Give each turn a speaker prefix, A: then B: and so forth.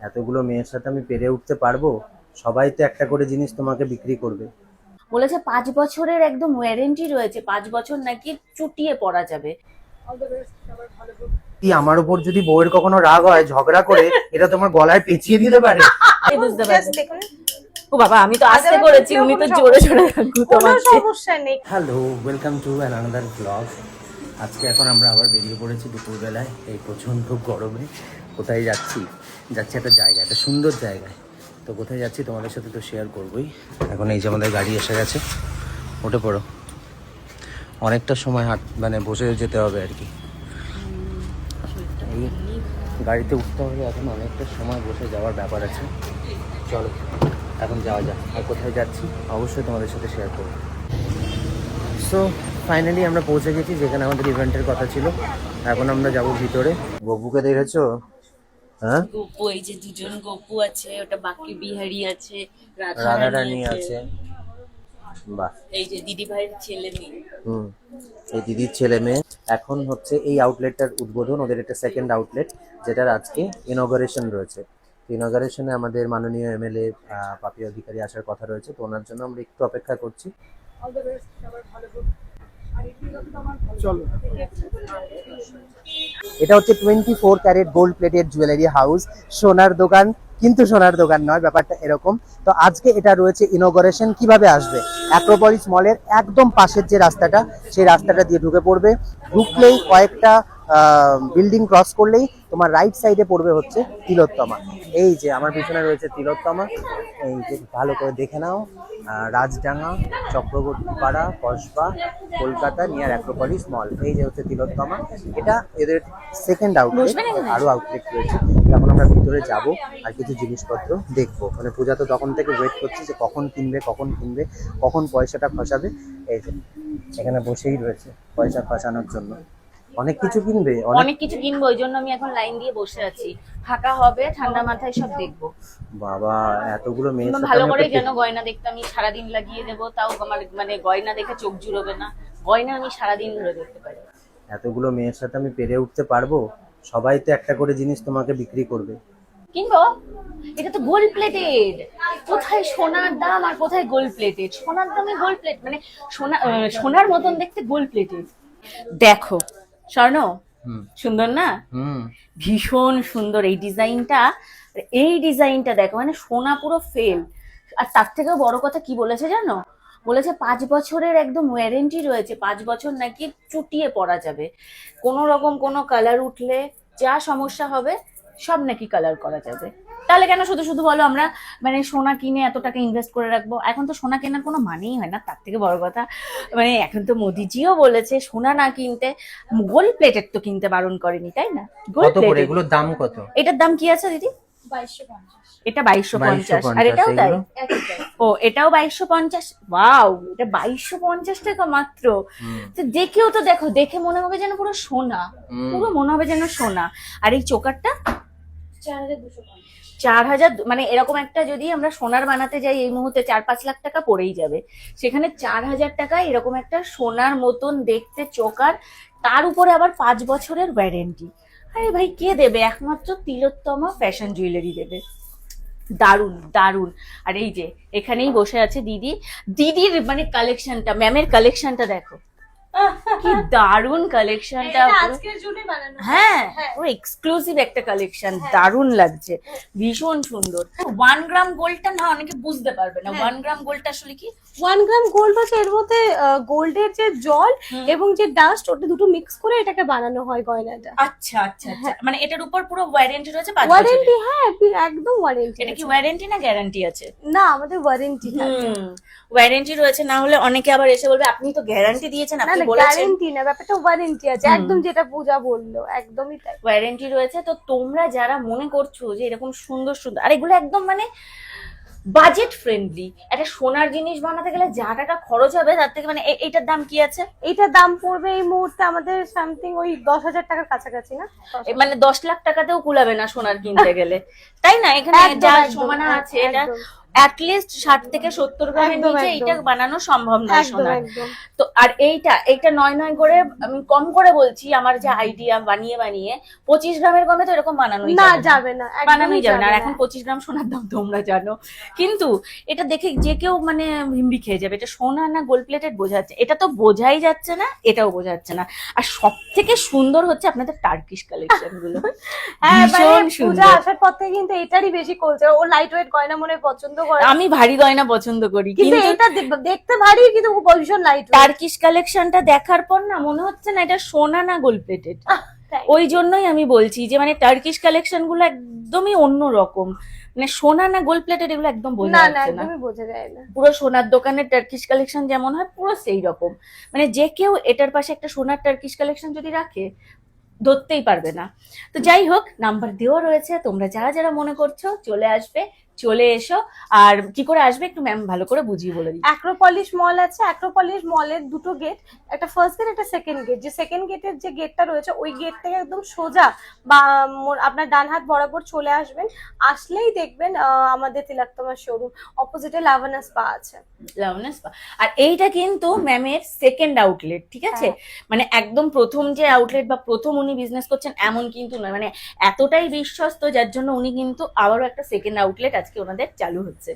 A: এতগুলো মেয়ের সাথে আমি পেরে উঠতে পারবো? সবাই তো একটা করে জিনিস তোমাকে বিক্রি করবে।
B: বলেছে 5 বছরের একদম ওয়ারেন্টি রয়েছে, 5 বছর নাকি চুটিয়ে পরা যাবে।
A: কি আমার উপর যদি বউয়ের কখনো রাগ হয় ঝগড়া করে, এটা তোমার গলায় পেঁচিয়ে দিতে পারে।
B: বুঝতে পারছি। ও বাবা, আমি তো আস্তে করেছি, উনি তো জোরে জোরে
C: কোনো সমস্যা নেই।
A: Hello, welcome to another blog. আজকে এখন আমরা আবার বেরিয়ে পড়েছি দুপুরবেলায় এই প্রচণ্ড গরমে। কোথায় যাচ্ছি? যাচ্ছি একটা জায়গায়, একটা সুন্দর জায়গায়। তো কোথায় যাচ্ছি তোমাদের সাথে তো শেয়ার করবোই। এখন এই যে আমাদের গাড়ি এসে গেছে, উঠে পড়ো। অনেকটা সময় মানে বসে যেতে হবে আর কি। এই গাড়িতে উঠতে হলে এখন অনেকটা সময় বসে যাওয়ার ব্যাপার আছে। চলো এখন যাওয়া যাক। আর কোথায় যাচ্ছি অবশ্যই তোমাদের সাথে শেয়ার করবো। সো ফাইনালি আমরা পৌঁছে গেছি যেখানে আমাদের ইভেন্টের কথা ছিল। এখন আমরা যাব ভিতরে। গপুকে দেখেছো? হ্যাঁ,
B: গপু, এই যে দুজন গপু আছে, ওটা বাকি বিহারি আছে,
A: রাধা রানী আছে। বাহ,
B: এই যে দিদি ভাইয়ের ছেলে মেয়ে।
A: এই দিদির ছেলে মেয়ে। এখন হচ্ছে এই আউটলেটটার উদ্বোধন, ওদের একটা সেকেন্ড আউটলেট যেটার আজকে ইনঅগারেশন রয়েছে। ইনঅগারেশনে আমাদের মাননীয় এমএলএ পাপি অধিকারী আসার কথা রয়েছে, তো ওনার জন্য আমরা একটু অপেক্ষা করছি। এটা হচ্ছে 24 carat gold plated jewellery house, সোনার দোকান, কিন্তু সোনার দোকান নয়, ব্যাপারটা এরকম। তো আজকে এটা রয়েছে ইনঅগারেশন। কিভাবে আসবে? অ্যাক্রোপলিস মলের একদম পাশের যে রাস্তাটা, সেই রাস্তাটা দিয়ে ঢুকে পড়বে। ঢুকলেই কয়েকটা বিল্ডিং ক্রস করলেই তোমার রাইট সাইডে পড়বে হচ্ছে তিলোত্তমা। এই যে আমার পিছনে রয়েছে তিলোত্তমা, এই যে ভালো করে দেখে নাও। রাজডাঙ্গা, চক্রবর্তী পাড়া, কসবা, কলকাতা নিয়ার অ্যাক্রোপলিস মল। এই যে হচ্ছে তিলোত্তমা। এটা এদের সেকেন্ড আউটলেট, আরো আউটলেট রয়েছে। এখন আমরা ভিতরে যাব আর কিছু জিনিসপত্র দেখবো। মানে পূজা তো তখন থেকে ওয়েট করছি যে কখন কিনবে, কখন কিনবে, কখন পয়সাটা খসাবে। এই যে এখানে বসেই রয়েছে পয়সা খসানোর জন্য। অনেক কিছু কিনবে,
B: অনেক কিছু কিনবো, ওই জন্য আমি এখন লাইন দিয়ে বসে আছি। ফাঁকা হবে, ঠান্ডা মাথায় সব দেখবো।
A: বাবা, এতগুলো মেয়ের সাথে
B: ভালো
A: আমি
B: করে
A: একটা
B: যেন গয়না দেখতে আমি সারাদিন লাগিয়ে দেবো, তাও আমার মানে গয়না দেখে চোখ জুড়োবে না। গয়না আমি সারাদিন ধরে দেখতে পারি।
A: এতগুলো মেয়ের সাথে আমি পেরে উঠতে পারবো? সবাই তো একটা করে জিনিস তোমাকে বিক্রি করবে।
B: কিনবো। এটা তো গোল্ড প্লেটেড। কোথায় সোনার দাম আর কোথায় গোল্ড প্লেটেড? সোনার দামে গোল্ড প্লেট, মানে সোনার মতন দেখতে গোল্ড প্লেটেড। দেখো স্বর্ণ, সুন্দর না? ভীষণ সুন্দর এই ডিজাইনটা। এই ডিজাইনটা দেখো, মানে সোনা পুরো ফেল। আর তার থেকেও বড় কথা কি বলেছে জানো? বলেছে 5 বছরের একদম ওয়ারেন্টি রয়েছে, 5 বছর নাকি চুটিয়ে পরা যাবে। কোনো রকম কোনো কালার উঠলে যা সমস্যা হবে সব নাকি কালার করা যাবে। তাহলে কেন শুধু শুধু বলো আমরা মানে সোনা কিনে এত টাকা ইনভেস্ট করে রাখবো? এখন তো সোনা কেনার কোনো মানেই হয় না। তার থেকে বড় কথা, মানে এখন তো মোদিজিও বলেছে সোনা না কিনতে, গোল্ড প্লেটেড তো কিনতে বারণ করেনি, তাই না? গোল্ড
A: কত করে
B: প্লেটেড।
A: এগুলোর দাম কত?
B: এটার দাম কি আছে দিদি?
C: 2250।
B: এটা 2250। আর
A: 2250,
B: এটাও তাই?
A: এগুলো?
B: ও, এটাও 2250। ওয়াও, এটা 2250 টাকা মাত্র। তো দেখেও তো দেখো, দেখে মনে হবে যেন পুরো সোনা, পুরো মনে হবে যেন সোনা। আর এই চোকারটা 4250। মানে এরকম একটা যদি আমরা সোনার বানাতে যাই এই মুহূর্তে 4-5 লাখ টাকা পড়েই যাবে। সেখানে 4000 টাকায় এরকম একটা সোনার মতন দেখতে চোকার, তার উপরে আবার 5 বছরের ওয়ারেন্টি। আরে ভাই, কে দেবে? একমাত্র তিলোত্তমা ফ্যাশন জুয়েলারি দেবে। দারুন দারুন। আর এই যে এখানেই বসে আছে দিদি। দিদির মানে কালেকশনটা, ম্যামের কালেকশনটা দেখো, কি দারুন কালেকশনটা।
C: আজকের জন্যই বানানো।
B: হ্যাঁ, পুরো এক্সক্লুসিভ একটা কালেকশন, দারুন লাগছে, ভীষণ সুন্দর। 1 গ্রাম গোল্ডটা না অনেকে বুঝতে পারবে না। 1 গ্রাম গোল্ডটা আসলে কি?
C: 1 গ্রাম গোল্ড হচ্ছে এর মধ্যে গোল্ডের যে জল এবং যে ডাস্ট, ওটা দুটো মিক্স করে এটাকে বানানো হয় গয়নাটা।
B: আচ্ছা আচ্ছা আচ্ছা, মানে এটার উপর পুরো ওয়ারেন্টি রয়েছে 5
C: ওয়ারেন্টি,
B: বছরের।
C: হ্যাঁ একদম ওয়ারেন্টি।
B: এটা কি ওয়ারেন্টি না গ্যারান্টি আছে?
C: না, আমাদের ওয়ারেন্টি থাকে।
B: ওয়ারেন্টি রয়েছে, না হলে অনেকে আবার এসে বলবে আপনি তো গ্যারান্টি দিয়েছেন,
C: না
B: আপনি
C: না,
B: বলেছেন।
C: গ্যারেন্টি না, ব্যাপারটা ওয়ারেন্টি আছে, একদম যেটা পূজা বললো একদমই তাই।
B: ওয়ারেন্টি রয়েছে। তো তোমরা যারা মনে করছো যে এরকম সুন্দর সুন্দর, আর এগুলো একদম মানে বাজেট ফ্রেন্ডলি, একটা সোনার জিনিস বানাতে গেলে যা টাকা খরচ হবে তার থেকে, মানে এইটার দাম কি আছে?
C: এইটার দাম পড়বে এই মুহূর্তে আমাদের সামথিং ওই 10,000 টাকার কাছাকাছি, না?
B: মানে 10 লাখ টাকাতেও কুলাবে না সোনার কিনতে গেলে, তাই না? এখানে
C: একদম,
B: যা
C: একদম,
B: সমানা আছে, এটা
C: একদম।
B: অ্যাটলিস্ট 60 থেকে 70 গ্রামের
C: একদম,
B: নিচে
C: একদম।
B: এইটা বানানো সম্ভব নয়
C: একদম
B: সোনার।
C: একদম
B: তো আর এইটা 9 করে, আমি কম করে বলছি, আমার যে আইডিয়া বানিয়ে বানিয়ে 25 গ্রামের কমে তো এরকম বানানোই
C: না
B: যাবে না।
C: যাবে না, একদমই
B: বানানোই যাবে না। আর
C: যাবে
B: এখন
C: না।
B: 25 গ্রাম সোনার দাম তোমরা জানো, কিন্তু এটা দেখে যে কেউ মানে হিমড়ি খেয়ে যাবে, এটা সোনা না গোল্ড প্লেটেড বোঝা যাচ্ছে, এটা তো বোঝাই যাচ্ছে না, এটাও বোঝা যাচ্ছে না। আর সব থেকে সুন্দর হচ্ছে আপনাদের টার্কিশ কালেকশন গুলো,
C: হ্যাঁ মানে
B: ভীষণ
C: পূজা
B: সুন্দর।
C: আসার পর থেকে কিন্তু এটারই বেশি কলছে, ও লাইট ওয়েট গয়না মনে হয় পছন্দ করে,
B: আমি ভারী গয়না পছন্দ করি,
C: কিন্তু
B: কিন্তু
C: এটা দেখতে ভারী কিন্তু ভীষণ লাইট
B: টার্কিশ কালেকশনটা দেখার পর না মনে হচ্ছে না এটা সোনা না গোল্ড প্লেটেড। ওই জন্যই আমি বলছি যে মানে টার্কিশ কালেকশন গুলো একদমই অন্য রকম, মানে সোনা না গোল্ড প্লেটেড এগুলো একদম বোঝা
C: না না
B: যাচ্ছে না।
C: একদমই বোঝা যায় না।
B: পুরো সোনার দোকানের টার্কিশ কালেকশন যেমন হয় পুরো সেই রকম, মানে যে কেউ এটার পাশে একটা সোনার টার্কিশ কালেকশন যদি রাখে ধরতেই পারবে না। তো যাই হোক, নাম্বার দেওয়া রয়েছে, তোমরা যারা যারা মনে করছো চলে আসবে, চলে এসো। আর কি করে আসবে একটু ম্যাম ভালো করে বুঝিয়ে বলে দিই।
C: অ্যাক্রোপলিশ মল আছে, অ্যাক্রোপলিশ মলের দুটো গেট, একটা ফার্স্ট গেট একটা সেকেন্ড গেট। যে সেকেন্ড গেটের যে গেটটা রয়েছে ওই গেট থেকে একদম সোজা বা আপনার ডান হাত বরাবর চলে আসবেন, আসলেই দেখবেন আমাদের তিলাকতমা শোরুম, অপোজিটে লাভানা স্পা আছে।
B: লাবণ্য স্পা। আর এইটা কিন্তু ম্যামের সেকেন্ড আউটলেট, ঠিক আছে? মানে একদম প্রথম যে আউটলেট বা প্রথম উনি বিজনেস করছেন এমন কিন্তু নয়, মানে এতটাই বিশ্বস্ত যার জন্য উনি কিন্তু আবারও একটা সেকেন্ড আউটলেট আজকে ওনাদের চালু হচ্ছে।